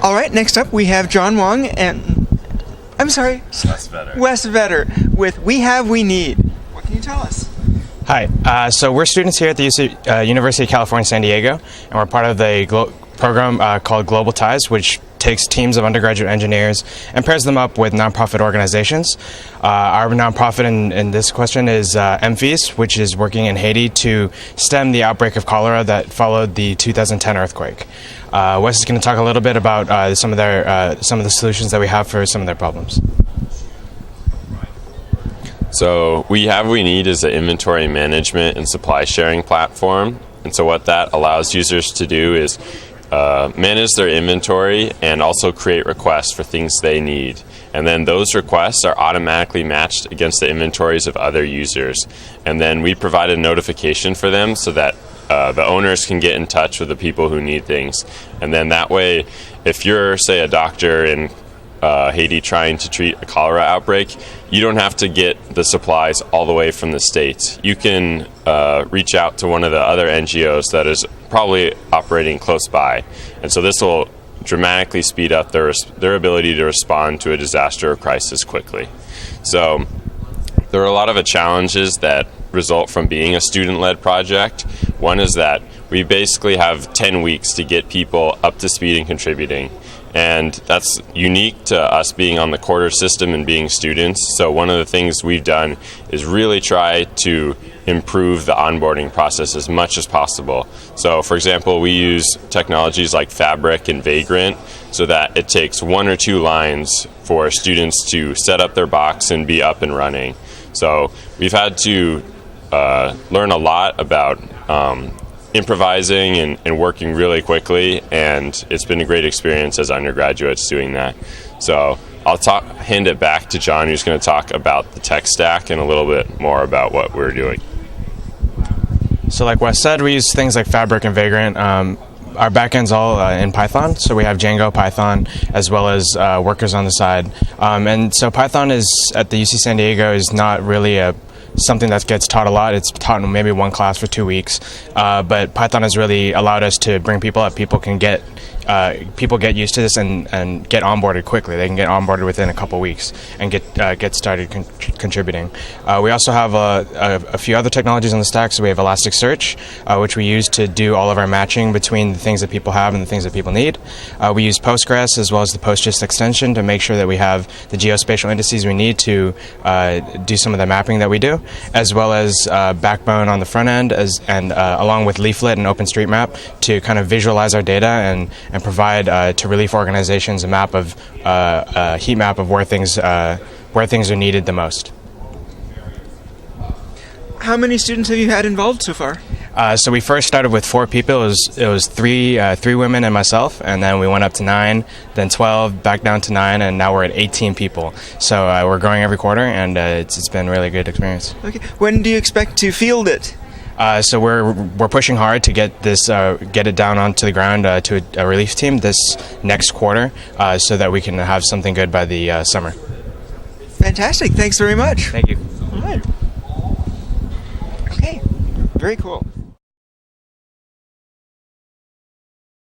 All right, next up we have Jon Wong and, I'm sorry, Wes Vetter. Wes Vetter with We Have, We Need. What can you tell us? Hi, so we're students here at the University of California, San Diego, and we're part of the program called Global Ties, which takes teams of undergraduate engineers and pairs them up with nonprofit organizations. Our nonprofit in this question is MFES, which is working in Haiti to stem the outbreak of cholera that followed the 2010 earthquake. Wes is going to talk a little bit about some of the solutions that we have for some of their problems. So We Have We Need is an inventory management and supply sharing platform. And so what that allows users to do is manage their inventory and also create requests for things they need. And then those requests are automatically matched against the inventories of other users. And then we provide a notification for them so that the owners can get in touch with the people who need things. And then that way, if you're, say, a doctor in Haiti trying to treat a cholera outbreak, you don't have to get the supplies all the way from the States. You can reach out to one of the other NGOs that is probably operating close by. And so this will dramatically speed up their ability to respond to a disaster or crisis quickly. So there are a lot of challenges that result from being a student-led project. One is that we basically have 10 weeks to get people up to speed and contributing. And that's unique to us being on the quarter system and being students. So one of the things we've done is really try to improve the onboarding process as much as possible. So for example, we use technologies like Fabric and Vagrant so that it takes 1 or 2 lines for students to set up their box and be up and running. So we've had to learn a lot about improvising and working really quickly, and it's been a great experience as undergraduates doing that. So I'll hand it back to Jon, who's going to talk about the tech stack and a little bit more about what we're doing. So like Wes said, we use things like Fabric and Vagrant. Our backend's all in Python, so we have Django, Python, as well as workers on the side. And so Python is at the UC San Diego is not really something that gets taught a lot. It's taught in maybe one class for 2 weeks, but Python has really allowed us to bring people up. People get used to this and get onboarded quickly. They can get onboarded within a couple weeks and get started contributing. We also have a few other technologies on the stack. So we have Elasticsearch, which we use to do all of our matching between the things that people have and the things that people need. We use Postgres as well as the PostGIS extension to make sure that we have the geospatial indices we need to do some of the mapping that we do, as well as Backbone on the front end, along with Leaflet and OpenStreetMap to kind of visualize our data and provide to relief organizations a heat map of where things are needed the most. How many students have you had involved so far? So we first started with 4 people. It was three women and myself, and then we went up to 9, then 12, back down to 9, and now we're at 18 people. So we're growing every quarter, and it's been a really good experience. Okay. When do you expect to field it? So we're pushing hard to get it down onto the ground to a relief team this next quarter, so that we can have something good by the summer. Fantastic! Thanks very much. Thank you. All right. Okay. Very cool.